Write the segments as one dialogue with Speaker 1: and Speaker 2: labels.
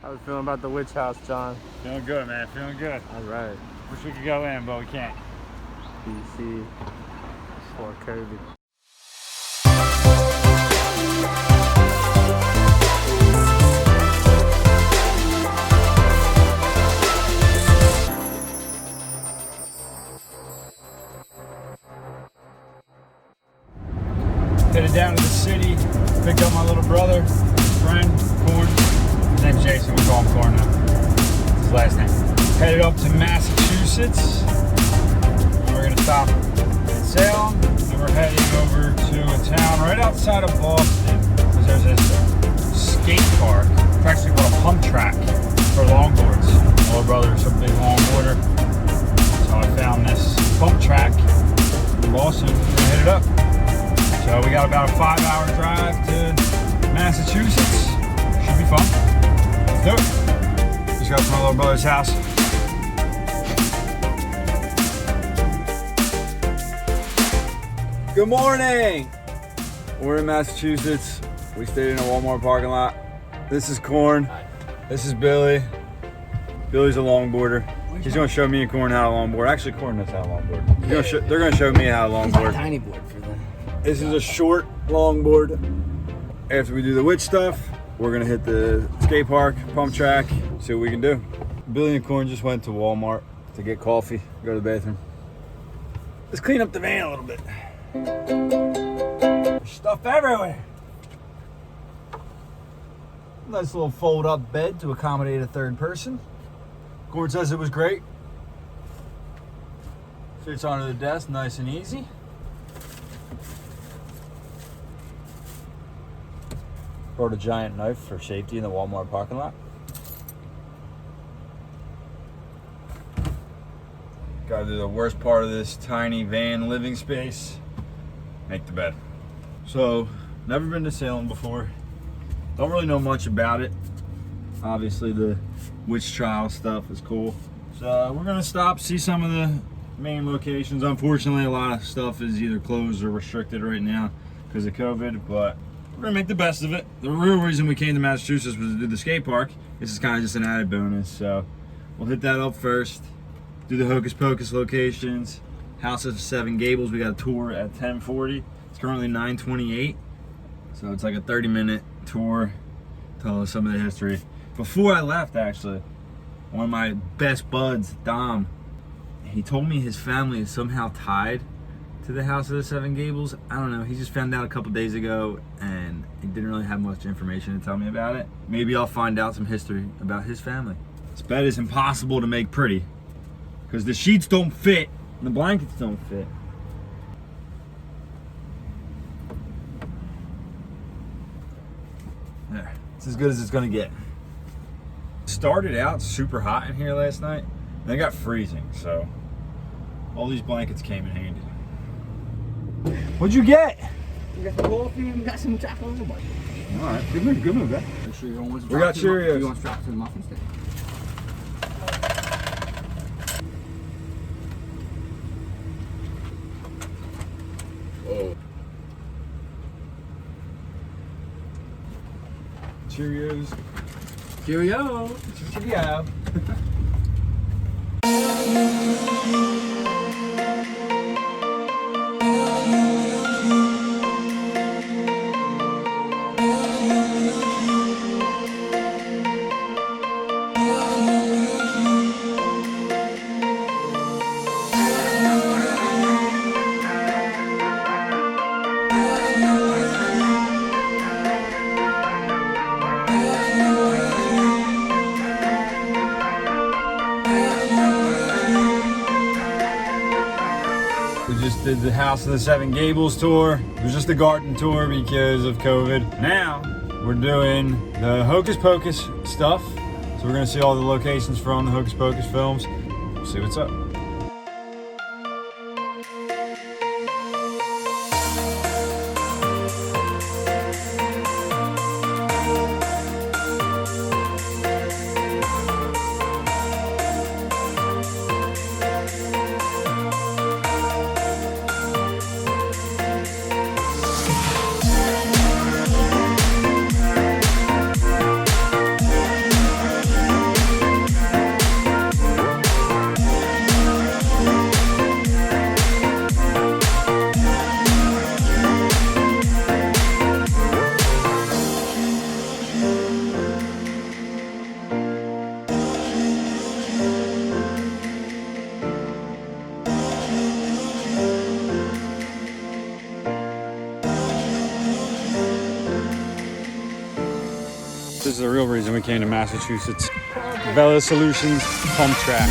Speaker 1: How we feeling about the witch house, John?
Speaker 2: Feeling good, man. Feeling good.
Speaker 1: All right.
Speaker 2: Wish we could go in, but we can't.
Speaker 1: BC for COVID.
Speaker 2: Headed down to the city, picked up my little brother, friend, Corn. His name's Jason, we call him Corn now. That's his last name. Headed up to Massachusetts. We're gonna stop in Salem, and we're heading over to a town right outside of Boston, because there's this skate park. It's actually called a pump track for longboards. My little brother's a big longboarder, so I found this pump track in Boston. We're gonna hit it up. So we got about a 5-hour drive to Massachusetts. Should be fun. Let's do it. Just got to my little brother's house. Good morning. We're in Massachusetts. We stayed in a Walmart parking lot. This is Corn. This is Billy. Billy's a longboarder. He's going to show me and Corn how to longboard. Actually, Corn knows how to longboard. They're going to show me how to longboard.
Speaker 3: Tiny board for them.
Speaker 2: This is a short longboard. After we do the witch stuff, we're gonna hit the skate park, pump track, see what we can do. Billy and Corn just went to Walmart to get coffee, go to the bathroom. Let's clean up the van a little bit. There's stuff everywhere. Nice little fold up bed to accommodate a third person. Corn says it was great. Fits onto the desk nice and easy. Brought a giant knife for safety in the Walmart parking lot. Gotta do the worst part of this tiny van living space. Make the bed. So, never been to Salem before. Don't really know much about it. Obviously the witch trial stuff is cool. So we're gonna stop, see some of the main locations. Unfortunately, a lot of stuff is either closed or restricted right now because of COVID, but we're gonna make the best of it. The real reason we came to Massachusetts was to do the skate park. This is kind of just an added bonus, so we'll hit that up first. Do the Hocus Pocus locations. House of Seven Gables, we got a tour at 10:40. It's currently 9:28, so it's like a 30-minute tour. Tell us some of the history. Before I left, actually, one of my best buds, Dom, he told me his family is somehow tied to the House of the Seven Gables. I don't know, he just found out a couple days ago and he didn't really have much information to tell me about it. Maybe I'll find out some history about his family. This bed is impossible to make pretty because the sheets don't fit and the blankets don't fit. There, it's as good as it's gonna get. Started out super hot in here last night and it got freezing, so all these blankets came in handy. What'd you get?
Speaker 3: We got the coffee and we got some chocolate.
Speaker 2: Alright, good move, man.
Speaker 3: Make sure you don't want to
Speaker 2: We got Cheerios.
Speaker 3: You want to strap to the muffin stick.
Speaker 2: Oh. Cheerios.
Speaker 3: Cheerio.
Speaker 2: Cheerio. Did the House of the Seven Gables tour. It was just a garden tour because of COVID. Now we're doing the Hocus Pocus stuff. So we're gonna see all the locations from the Hocus Pocus films. We'll see what's up. is the real reason we came to Massachusetts. Vela Solutions Pump Track.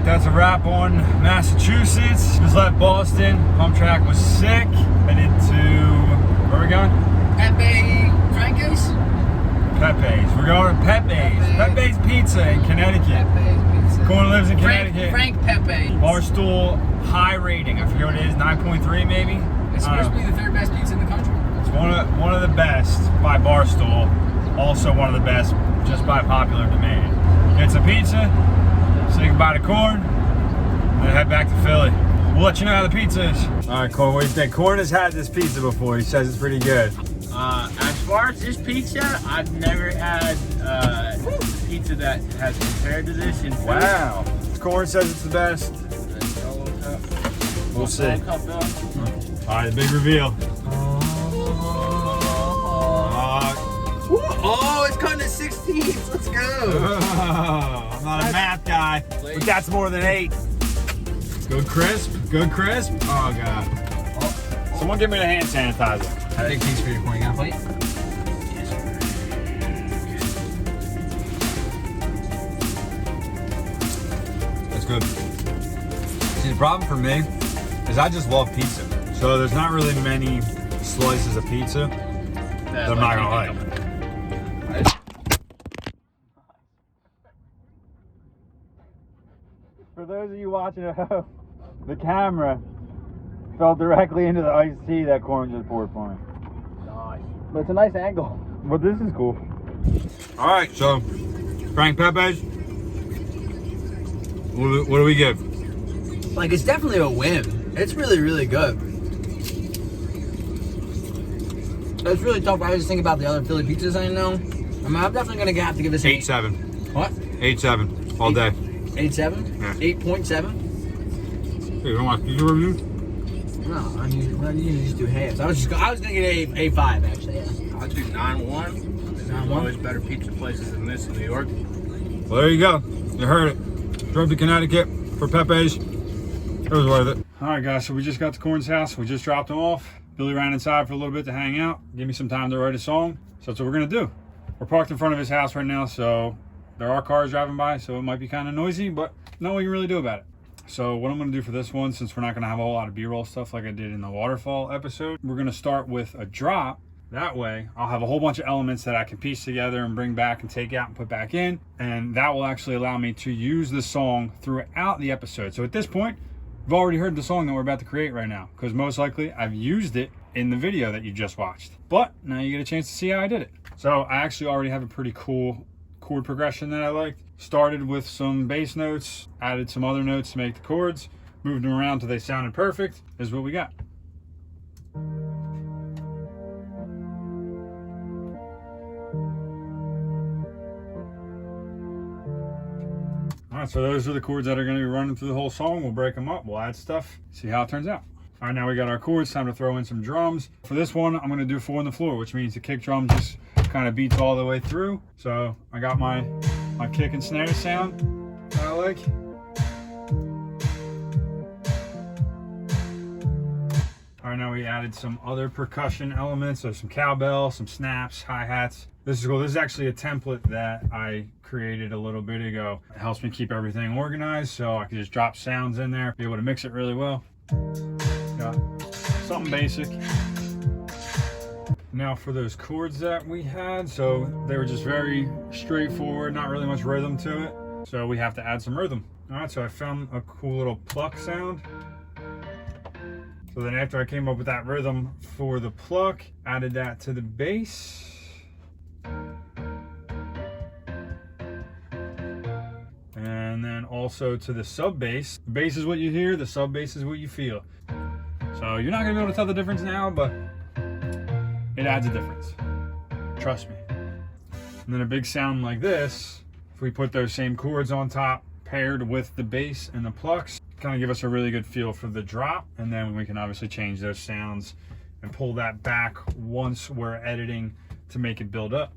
Speaker 2: That's a wrap on Massachusetts. Just left Boston. Pump track was sick. Headed to, where are we going?
Speaker 3: Franco's?
Speaker 2: Pepe's. We're going to Pepe's. Pepe's Pizza in Connecticut.
Speaker 3: Pepe's Pizza.
Speaker 2: Corn lives in Connecticut.
Speaker 3: Frank Pepe.
Speaker 2: Barstool high rating. I forget what it is. 9.3 maybe.
Speaker 3: It's supposed to be the third best pizza in the country.
Speaker 2: It's one of the best by Barstool. Also one of the best just by popular demand. Get some pizza. Say goodbye to Corn, and then head back to Philly. We'll let you know how the pizza is. All right, Corn, what do you think? Corn has had this pizza before. He says it's pretty good.
Speaker 4: As far as this pizza, I've never had pizza that has compared to this in food.
Speaker 2: Wow. Corn says it's the best. We'll see. All right, the big reveal.
Speaker 3: Oh, it's cutting at 16. Let's go.
Speaker 2: I'm not a math guy, but that's more than 8. Good crisp. Good crisp. Oh, God. Oh. Someone give me the hand sanitizer.
Speaker 3: Big piece for your point. Got a plate?
Speaker 4: Yes,
Speaker 2: That's good. See, the problem for me is I just love pizza. So there's not really many slices of pizza that I'm not going to like. For those of you watching at home, the camera fell directly into the iced tea that Corn just poured for me.
Speaker 3: Nice. But it's a nice angle.
Speaker 2: But this is cool. All right, so Frank Pepe's. What do we give?
Speaker 3: Like, it's definitely a win. It's really, really good. It's really tough. I was thinking about the other Philly pizzas I know. I mean, I'm definitely going to have to give this
Speaker 2: 8.7.
Speaker 3: What?
Speaker 2: 8.7 all day.
Speaker 3: 8.7?
Speaker 2: Yeah.
Speaker 3: 8.7?
Speaker 2: Hey, you don't want pizza review?
Speaker 3: No, I usually just do halves. I was going to get a 5 actually. Yeah.
Speaker 4: I'll do 9-1. There's always better pizza places than this in New York.
Speaker 2: Well, there you go. You heard it. Drove to Connecticut for Pepe's. It was worth it. All right, guys. So we just got to Corn's house. We just dropped him off. Billy ran inside for a little bit to hang out, give me some time to write a song. So that's what we're gonna do. We're parked in front of his house right now, so there are cars driving by, so it might be kind of noisy, but nothing we can really do about it. So what I'm gonna do for this one, since we're not gonna have a whole lot of B-roll stuff like I did in the waterfall episode, we're gonna start with a drop. That way, I'll have a whole bunch of elements that I can piece together and bring back and take out and put back in, and that will actually allow me to use the song throughout the episode. So at this point, you've already heard the song that we're about to create right now, because most likely I've used it in the video that you just watched. But now you get a chance to see how I did it. So I actually already have a pretty cool chord progression that I liked. Started with some bass notes, added some other notes to make the chords, moved them around till they sounded perfect. This is what we got. All right, so those are the chords that are going to be running through the whole song. We'll break them up, we'll add stuff, see how it turns out. All right, now we got our chords, time to throw in some drums. For this one, I'm going to do 4 on the floor, which means the kick drum just kind of beats all the way through. So I got my kick and snare sound that I like. All right, now we added some other percussion elements, so some cowbell, some snaps, hi-hats. This is cool. This is actually a template that I created a little bit ago. It helps me keep everything organized, so I can just drop sounds in there, be able to mix it really well. Got something basic. Now for those chords that we had, so they were just very straightforward, not really much rhythm to it. So we have to add some rhythm. All right, so I found a cool little pluck sound. So then after I came up with that rhythm for the pluck, added that to the bass. And then also to the sub bass. The bass is what you hear, the sub bass is what you feel. So you're not gonna be able to tell the difference now, but it adds a difference. Trust me. And then a big sound like this, if we put those same chords on top, paired with the bass and the plucks, kind of give us a really good feel for the drop. And then we can obviously change those sounds and pull that back once we're editing to make it build up.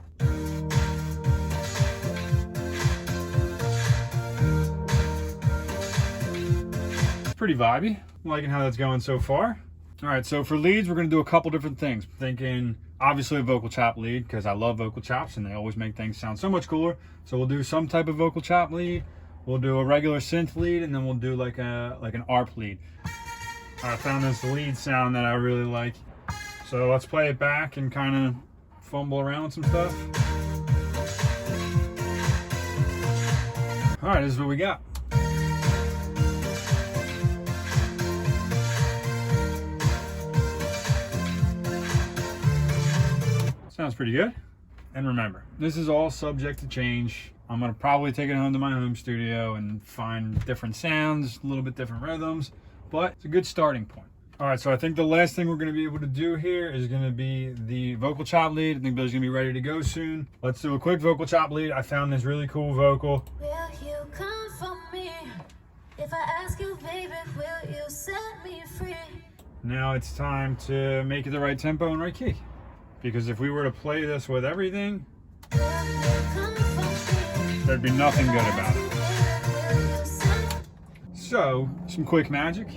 Speaker 2: Pretty vibey. I'm liking how that's going so far. All right, so for leads, we're gonna do a couple different things. I'm thinking obviously a vocal chop lead, because I love vocal chops and they always make things sound so much cooler. So we'll do some type of vocal chop lead. We'll do a regular synth lead, and then we'll do like an ARP lead. I found this lead sound that I really like. So let's play it back and kind of fumble around with some stuff. All right, this is what we got. Sounds pretty good. And remember, this is all subject to change. I'm gonna probably take it home to my home studio and find different sounds, a little bit different rhythms, but it's a good starting point. All right, so I think the last thing we're gonna be able to do here is gonna be the vocal chop lead. I think Billy's gonna be ready to go soon. Let's do a quick vocal chop lead. I found this really cool vocal.
Speaker 5: Will you come for me? If I ask you, baby, will you set me free?
Speaker 2: Now it's time to make it the right tempo and right key. Because if we were to play this with everything, there'd be nothing good about it. So, some quick magic.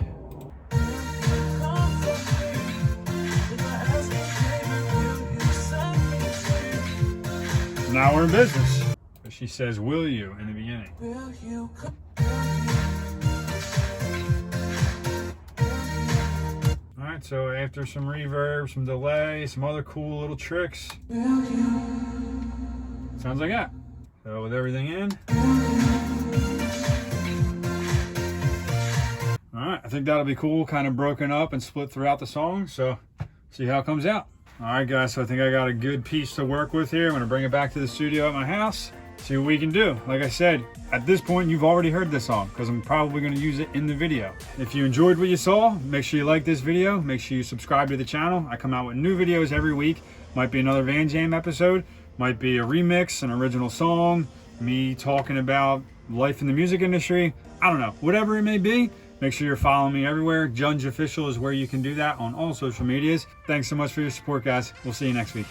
Speaker 2: Now we're in business. She says, will you, in the beginning.
Speaker 5: Will you come?
Speaker 2: Alright, so after some reverb, some delay, some other cool little tricks. Sounds like that. So with everything in. Alright, I think that'll be cool, kind of broken up and split throughout the song. So see how it comes out. Alright guys, so I think I got a good piece to work with here. I'm gonna bring it back to the studio at my house. See what we can do. Like I said, at this point, you've already heard this song because I'm probably going to use it in the video. If you enjoyed what you saw, make sure you like this video. Make sure you subscribe to the channel. I come out with new videos every week. Might be another VanJam episode. Might be a remix, an original song, me talking about life in the music industry. I don't know. Whatever it may be, make sure you're following me everywhere. Junje Official is where you can do that on all social medias. Thanks so much for your support, guys. We'll see you next week.